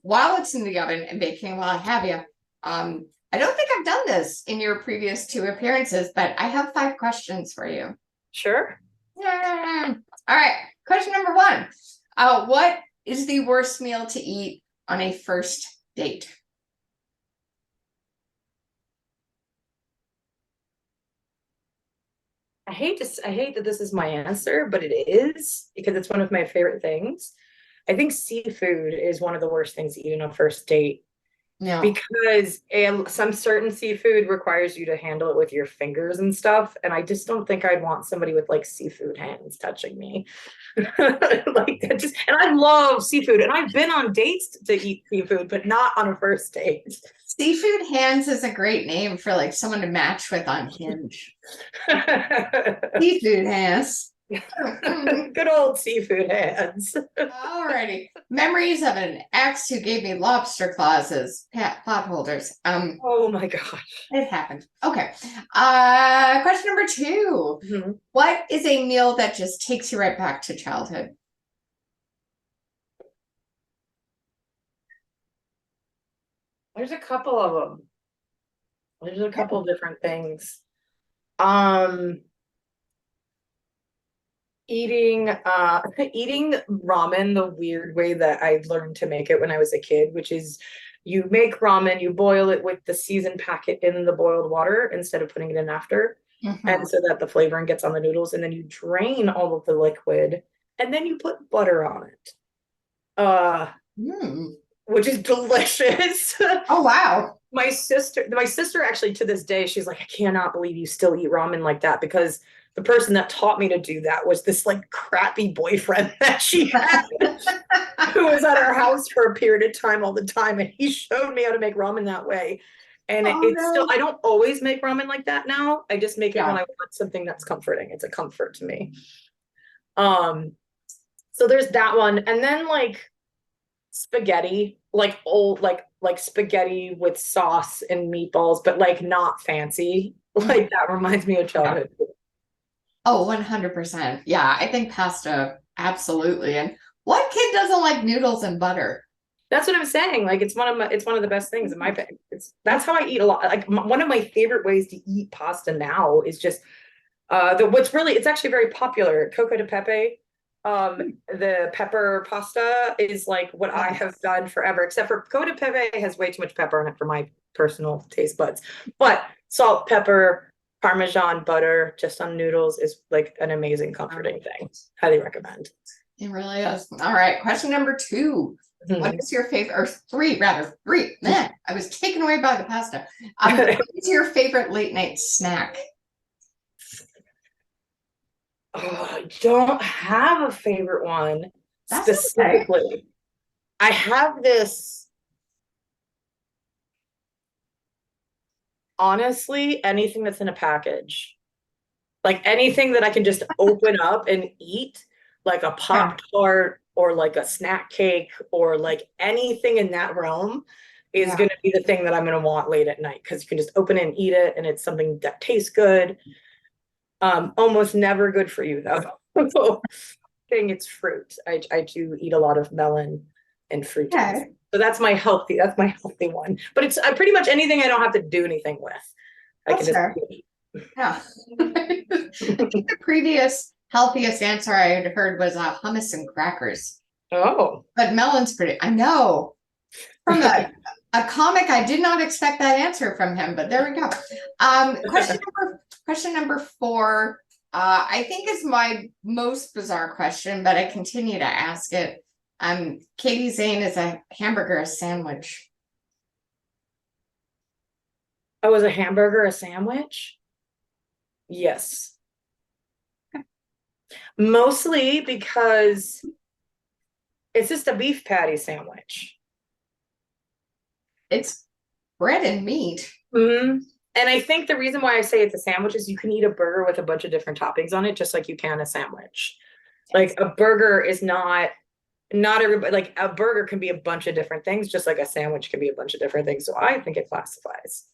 While it's in the oven and baking while I have you, I don't think I've done this in your previous two appearances, but I have 5 questions for you. Sure. Yeah. All right. Question number 1. What is the worst meal to eat on a first date? I hate that this is my answer, but it is because it's one of my favorite things. I think seafood is one of the worst things to eat on a first date No. because some certain seafood requires you to handle it with your fingers and stuff, and I just don't think I'd want somebody with like seafood hands touching me. Like that just, and I love seafood, and I've been on dates to eat seafood, but not on a first date. Seafood hands is a great name for like someone to match with on Hinge. Seafood hands. Good old seafood hands. Alrighty. Memories of an ex who gave me lobster claws as pot holders. Oh my gosh. It happened. Okay. Question number 2. Mm-hmm. What is a meal that just takes you right back to childhood? There's a couple of them. There's a couple different things. Um, eating ramen the weird way that I learned to make it when I was a kid, which is you make ramen, you boil it with the seasoned packet in the boiled water instead of putting it in after. And so that the flavoring gets on the noodles, and then you drain all of the liquid, and then you put butter on it. Which is delicious. Oh wow. My sister actually to this day, she's like, I cannot believe you still eat ramen like that, because the person that taught me to do that was this like crappy boyfriend that she had who was at our house for a period of time all the time, and he showed me how to make ramen that way. And it's still, I don't always make ramen like that now. I just make it when I want something that's comforting. It's a comfort to me. So there's that one. And then like spaghetti, like old like spaghetti with sauce and meatballs, but like not fancy. Like that reminds me of childhood. Oh, 100%. Yeah, I think pasta, absolutely. And what kid doesn't like noodles and butter? That's what I'm saying. Like it's one of the best things in my opinion. That's how I eat a lot. Like one of my favorite ways to eat pasta now is just it's actually very popular. Coco de pepe. The pepper pasta is like what I have done forever, except for coco de pepe has way too much pepper in it for my personal taste buds. But salt, pepper, Parmesan butter just on noodles is like an amazing comforting thing. Highly recommend. It really is. All right. Question number 2. What is your favorite, or 3 rather, 3? Man, I was taken away by the pasta. What is your favorite late night snack? Oh, I don't have a favorite one specifically. Okay. I have this, honestly, anything that's in a package. Like anything that I can just open up and eat, like a Pop-Tart or like a snack cake or like anything in that realm is going to be the thing that I'm going to want late at night, because you can just open it and eat it, and it's something that tastes good. Almost never good for you though. Thing it's fruit. I do eat a lot of melon and fruit. Okay. So that's my healthy one. But it's pretty much anything I don't have to do anything with. I can just eat. Yeah. I think the previous healthiest answer I had heard was hummus and crackers. Oh. But melon's pretty, I know. From a comic, I did not expect that answer from him, but there we go. Question number 4, I think is my most bizarre question, but I continue to ask it. Katie Zane, is a hamburger a sandwich? Oh, is a hamburger a sandwich? Yes. Okay. Mostly because it's just a beef patty sandwich. It's bread and meat. Mm-hmm. And I think the reason why I say it's a sandwich is you can eat a burger with a bunch of different toppings on it, just like you can a sandwich. Yes. Like a burger is not everybody, like a burger can be a bunch of different things, just like a sandwich can be a bunch of different things. So I think it classifies.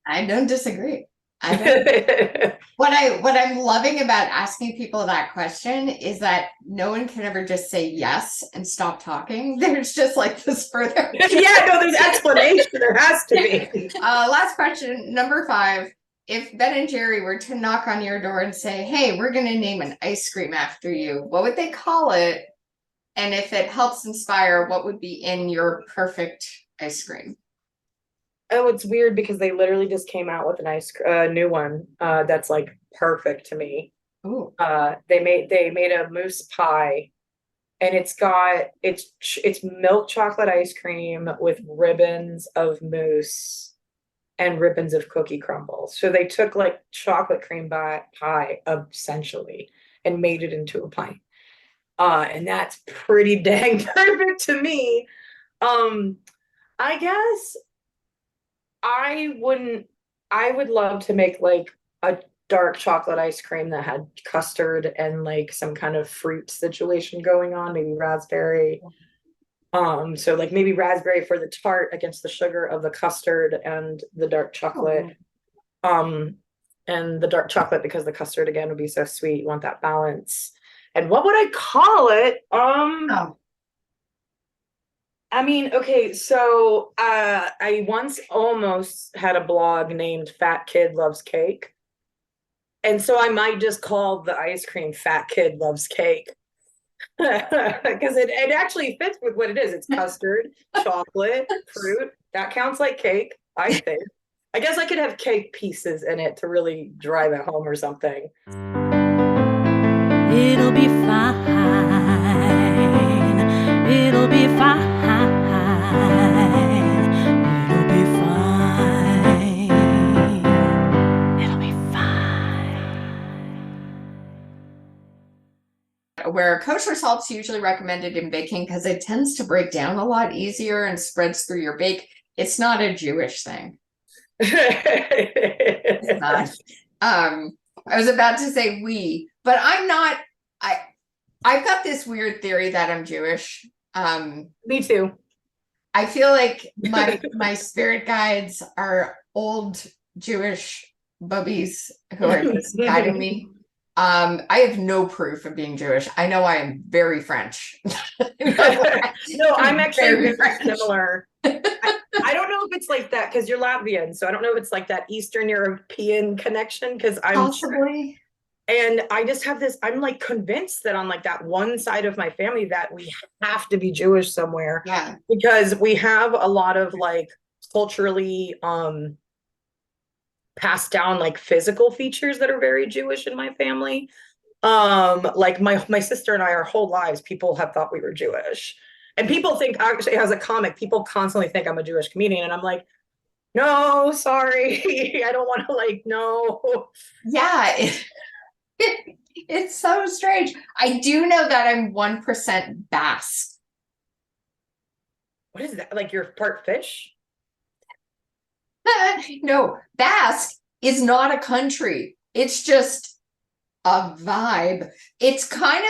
I don't disagree. I don't. What I'm loving about asking people that question is that no one can ever just say yes and stop talking. There's just like this further. Yeah, no, there's explanation. There has to be. Last question, number 5. If Ben and Jerry were to knock on your door and say, "Hey, we're going to name an ice cream after you," what would they call it? And if it helps inspire, what would be in your perfect ice cream? Oh, it's weird because they literally just came out with a new one that's like perfect to me. Ooh. They made a mousse pie, and it's milk chocolate ice cream with ribbons of mousse and ribbons of cookie crumbles. So they took like chocolate cream pie essentially and made it into a pie. And that's pretty dang perfect to me. I guess I would love to make like a dark chocolate ice cream that had custard and like some kind of fruit situation going on, maybe raspberry. So like maybe raspberry for the tart against the sugar of the custard and the dark chocolate. And the dark chocolate because the custard again would be so sweet. You want that balance. And what would I call it? I mean, okay, so I once almost had a blog named Fat Kid Loves Cake. And so I might just call the ice cream Fat Kid Loves Cake. Because it actually fits with what it is. It's custard, chocolate, fruit. That counts like cake, I think. I guess I could have cake pieces in it to really drive it home or something. It'll be fine. It'll be fine. It'll be fine. It'll be fine. Where kosher salt's usually recommended in baking because it tends to break down a lot easier and spreads through your bake. It's not a Jewish thing. It's not. I was about to say we, but I'm not. I've got this weird theory that I'm Jewish. Me too. I feel like my spirit guides are old Jewish bubbies who are just guiding me. I have no proof of being Jewish. I know I am very French. No, I'm actually very similar. I don't know if it's like that because you're Latvian, so I don't know if it's like that Eastern European connection because I'm possibly. And I just have this, I'm like convinced that on like that one side of my family that we have to be Jewish somewhere. Yeah. Because we have a lot of like culturally passed down like physical features that are very Jewish in my family. Like my sister and I, our whole lives, people have thought we were Jewish. And people think, actually, as a comic, people constantly think I'm a Jewish comedian. And I'm like, no, sorry. I don't want to like, no. Yeah. It's so strange. I do know that I'm 1% Basque. What is that? Like you're part fish? No, Basque is not a country. It's just a vibe. It's kind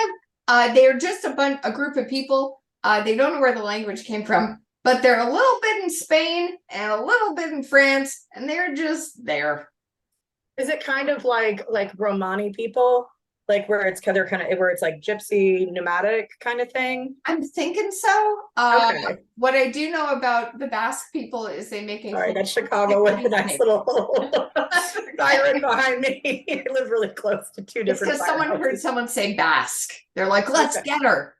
of they're just a group of people. They don't know where the language came from, but they're a little bit in Spain and a little bit in France, and they're just there. Is it kind of like Romani people, like where it's kind of where it's like gypsy nomadic kind of thing? I'm thinking so. Okay. What I do know about the Basque people is they make a. All right, that's Chicago with a nice little siren behind me. I live really close to two different. It's because someone heard someone say Basque. They're like, let's get her.